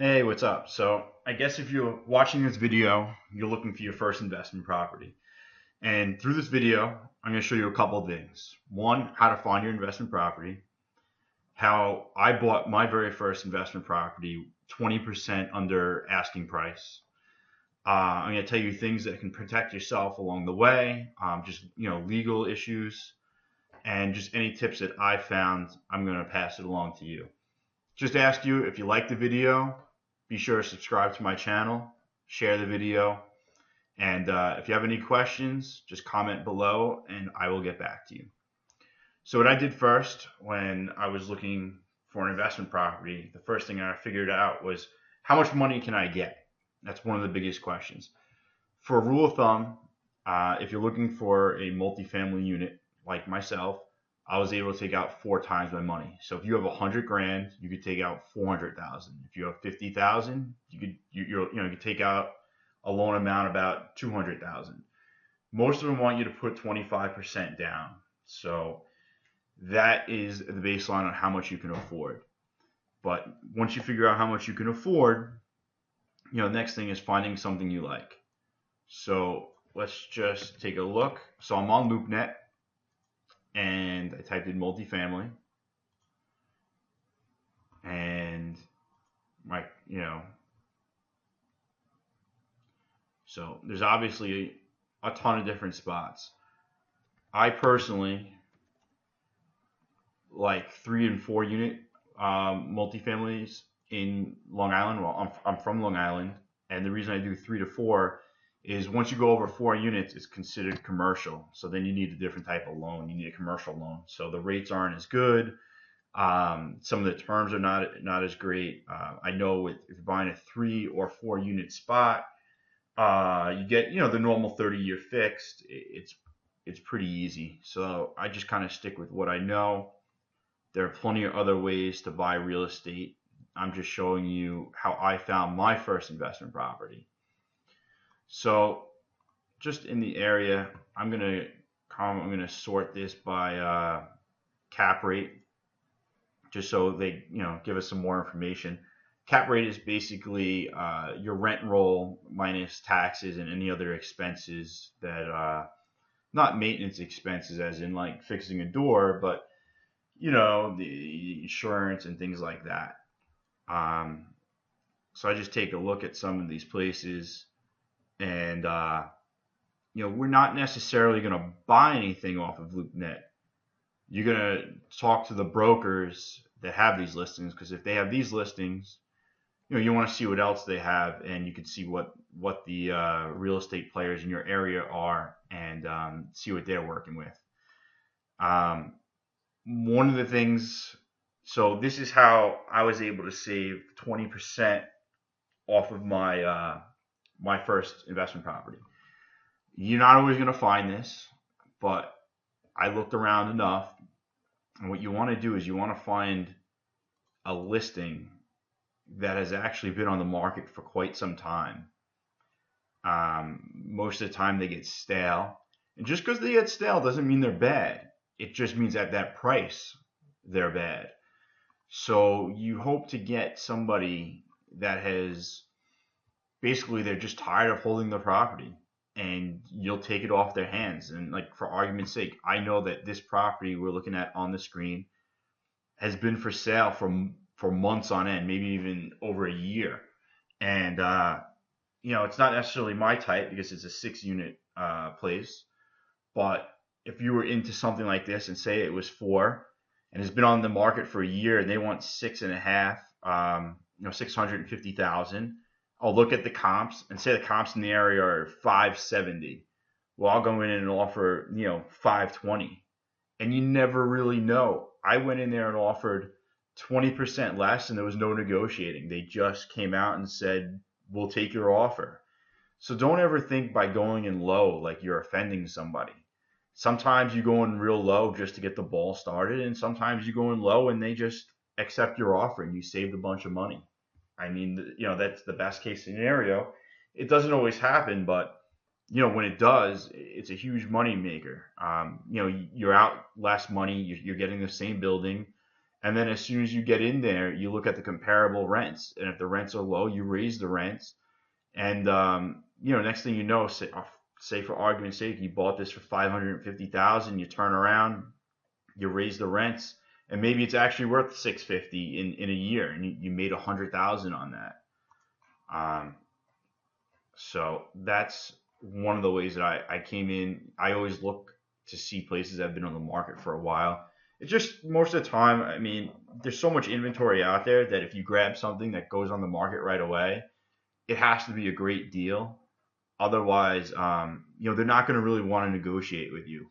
Hey, what's up? So, I guess if you're watching this video, you're looking for your first investment property. And through this video, I'm going to show you a couple of things. One, how to find your investment property, how I bought my very first investment property 20% under asking price. I'm going to tell you things that can protect yourself along the way, just legal issues, and just any tips that I found. I'm going to pass it along to you. Just ask you if you like the video, be sure to subscribe to my channel, share the video, and if you have any questions, just comment below and I will get back to you. So, what I did first when I was looking for an investment property, the first thing I figured out was how much money can I get? That's one of the biggest questions. For a rule of thumb, if you're looking for a multifamily unit like myself, I was able to take out 4 times my money. So if you have 100 grand, you could take out 400,000. If you have 50,000, you could take out a loan amount about 200,000. Most of them want you to put 25% down. So that is the baseline on how much you can afford. But once you figure out how much you can afford, the next thing is finding something you like. So let's just take a look. So I'm on LoopNet and I typed in multifamily and my, so there's obviously a ton of different spots. I personally like 3 and 4 unit multifamilies in Long Island. Well, I'm from Long Island, and the reason I do 3 to 4 is once you go over 4 units, it's considered commercial. So then you need a different type of loan. You need a commercial loan. So the rates aren't as good. Some of the terms are not as great. I know if you're buying a 3 or 4 unit spot, you get the normal 30-year fixed. It's pretty easy. So I just kind of stick with what I know. There are plenty of other ways to buy real estate. I'm just showing you how I found my first investment property. So just in the area, I'm gonna sort this by cap rate, just so they give us some more information. Cap rate is basically your rent roll minus taxes and any other expenses that not maintenance expenses, as in like fixing a door, but the insurance and things like that. Um, so I just take a look at some of these places, and we're not necessarily going to buy anything off of LoopNet. You're going to talk to the brokers that have these listings, because if they have these listings, you want to see what else they have, and you can see what the real estate players in your area are, and see what they're working with. Um, One of the things, so this is how I was able to save 20% off of my first investment property. You're not always going to find this, but I looked around enough, and what you want to do is you want to find a listing that has actually been on the market for quite some time. Most of the time they get stale, and just because they get stale doesn't mean they're bad. It just means at that price they're bad. So you hope to get somebody that has basically they're just tired of holding the property, and you'll take it off their hands. And like for argument's sake, I know that this property we're looking at on the screen has been for sale for months on end, maybe even over a year. And it's not necessarily my type because it's a 6 unit place. But if you were into something like this and say it was 4 and it's been on the market for a year and they want 6.5, 650,000, I'll look at the comps and say the comps in the area are 570. Well, I'll go in and offer 520, and you never really know. I went in there and offered 20% less, and there was no negotiating. They just came out and said, "We'll take your offer." So don't ever think by going in low like you're offending somebody. Sometimes you go in real low just to get the ball started, and sometimes you go in low and they just accept your offer and you saved a bunch of money. I mean, that's the best case scenario. It doesn't always happen, but when it does, it's a huge money maker. You're out less money, you're getting the same building, And then as soon as you get in there, you look at the comparable rents, and if the rents are low, you raise the rents. And next thing you know, say for argument's sake, you bought this for 550,000. You turn around, you raise the rents, and maybe it's actually worth 650 in a year, and you made 100,000 on that. Um, so that's one of the ways that I came in. I always look to see places that have been on the market for a while. It's just most of the time, I mean, there's so much inventory out there that if you grab something that goes on the market right away, it has to be a great deal. Otherwise, they're not going to really want to negotiate with you.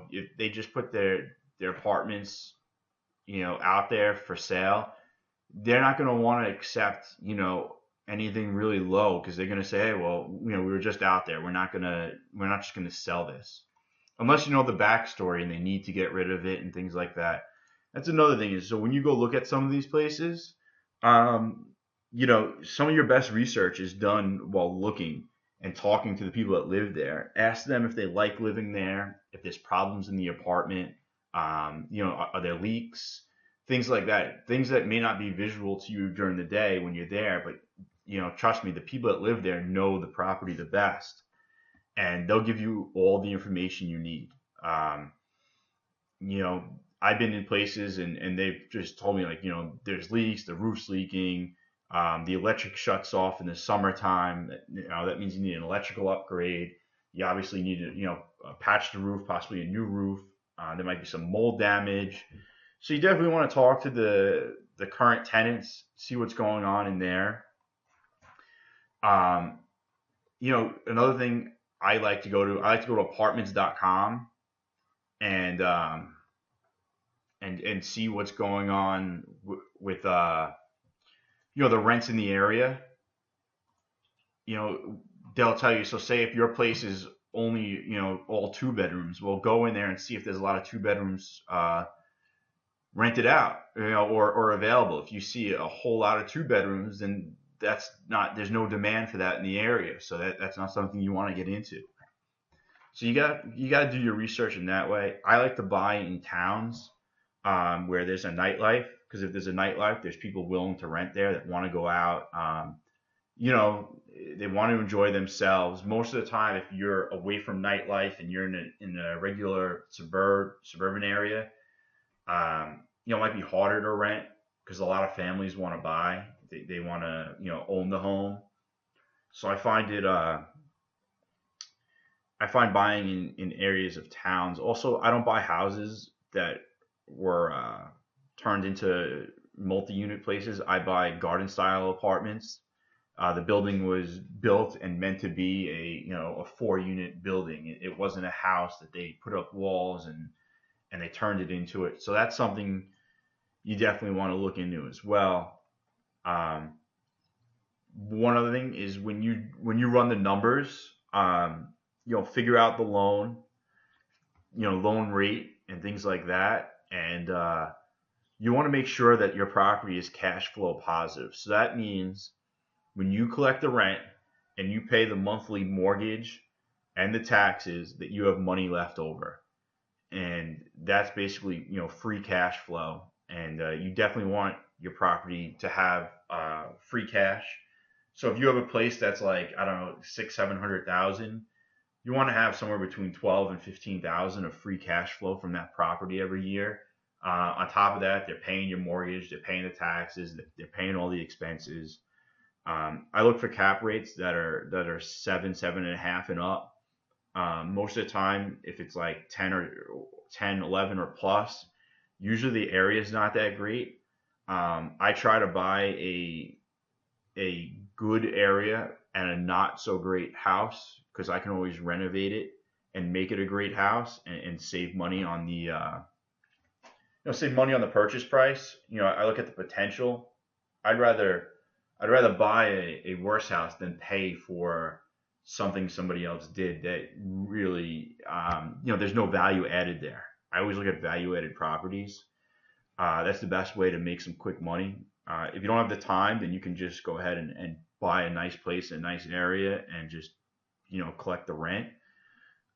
If they just put their apartments, out there for sale, they're not going to want to accept, anything really low because they're going to say, hey, well, we were just out there. We're not just going to sell this unless you know the backstory and they need to get rid of it and things like that. That's another thing is so when you go look at some of these places, some of your best research is done while looking and talking to the people that live there. Ask them if they like living there, if there's problems in the apartment, are there leaks, things like that. Things that may not be visual to you during the day when you're there, but trust me, the people that live there know the property the best, and they'll give you all the information you need. Um, you know, I've been in places and they've just told me like, there's leaks, the roof's leaking, the electric shuts off in the summertime. That means you need an electrical upgrade. You obviously need to, patch the roof, possibly a new roof. There might be some mold damage. So you definitely want to talk to the current tenants, see what's going on in there. Um, Another thing I like to go to apartments.com and and see what's going on with the rents in the area. You know, they'll tell you. So say if your place is only all two bedrooms, well, go in there and see if there's a lot of two bedrooms rented out, or available. If you see a whole lot of two bedrooms, then there's no demand for that in the area, so that's not something you want to get into. So you got to do your research in that way. I like to buy in towns where there's a nightlife, because if there's a nightlife, there's people willing to rent there that want to go out. You know, they want to enjoy themselves. Most of the time, if you're away from nightlife and you're in a regular suburban area, it might be harder to rent because a lot of families want to buy. They want to own the home. So I find buying in areas of towns. Also, I don't buy houses that were turned into multi-unit places. I buy garden style apartments. The building was built and meant to be a 4 unit building. It wasn't a house that they put up walls and they turned it into it. So that's something you definitely want to look into as well. Um, One other thing is when you run the numbers, figure out the loan rate and things like that, and you want to make sure that your property is cash flow positive. So that means when you collect the rent and you pay the monthly mortgage and the taxes, that you have money left over, and that's basically free cash flow. And you definitely want your property to have free cash. So if you have a place that's like, I don't know, 600,000, 700,000, you want to have somewhere between 12 and 15,000 of free cash flow from that property every year. On top of that, they're paying your mortgage, they're paying the taxes, they're paying all the expenses. I look for cap rates that are 7, 7.5 and up. Most of the time, if it's like 10, 11 or plus, usually the area is not that great. I try to buy a good area and a not so great house because I can always renovate it and make it a great house and save money on save money on the purchase price. I look at the potential. I'd rather I'd rather buy a worse house than pay for something somebody else did that really, there's no value added there. I always look at value added properties. That's the best way to make some quick money. If you don't have the time, then you can just go ahead and buy a nice place, a nice area, and just collect the rent.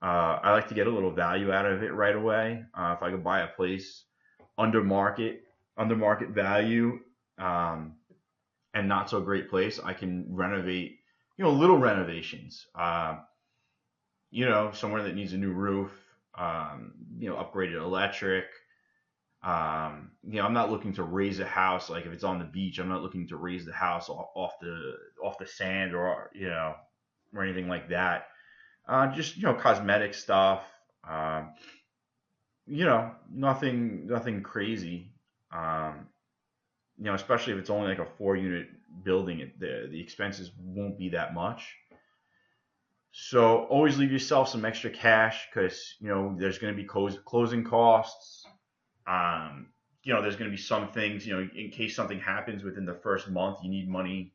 I like to get a little value out of it right away. If I could buy a place under market, under market value, um, and not so great place, I can renovate, little renovations. Somewhere that needs a new roof, upgraded electric. I'm not looking to raise a house. Like if it's on the beach, I'm not looking to raise the house off the sand, or anything like that. Just cosmetic stuff. Nothing crazy. Especially if it's only like a 4 unit building, the expenses won't be that much. So always leave yourself some extra cash because there's going to be closing costs. Um, there's going to be some things, in case something happens within the first month, you need money,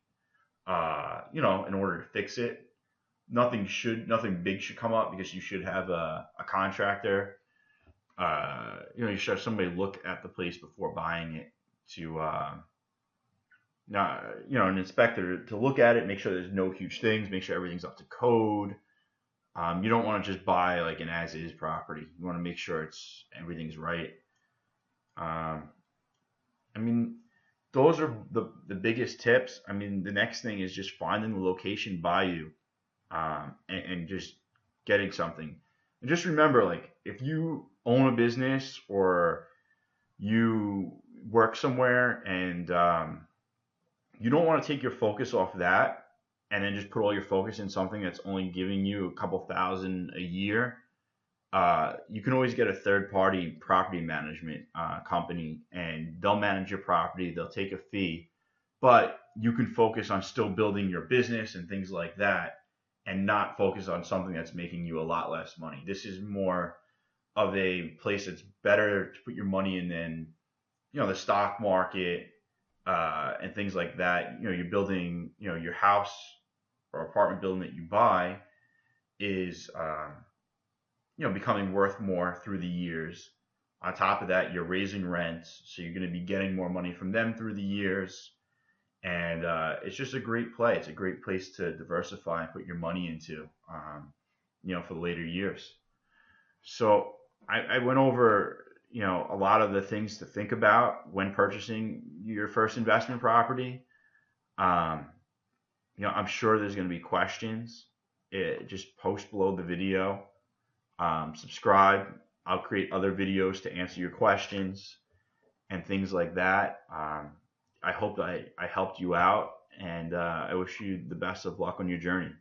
in order to fix it. Nothing big should come up because you should have a contractor. You should have somebody look at the place before buying it to, not, an inspector to look at it, make sure there's no huge things, make sure everything's up to code. You don't want to just buy like an as-is property. You want to make sure everything's right. Um, I mean, those are the biggest tips. I mean, the next thing is just finding the location by you, and just getting something. And just remember, like, if you own a business or you work somewhere and you don't want to take your focus off that and then just put all your focus in something that's only giving you a couple thousand a year. You can always get a third party property management company, and they'll manage your property. They'll take a fee, but you can focus on still building your business and things like that, and not focus on something that's making you a lot less money. This is more of a place that's better to put your money in than the stock market, and things like that. You're building, your house or apartment building that you buy is becoming worth more through the years. On top of that, you're raising rents, so you're going to be getting more money from them through the years. And it's just a great play. It's a great place to diversify and put your money into, for the later years. So I went over, a lot of the things to think about when purchasing your first investment property. Um, I'm sure there's going to be questions. Just post below the video. Subscribe. I'll create other videos to answer your questions and things like that. I hope that I helped you out, and I wish you the best of luck on your journey.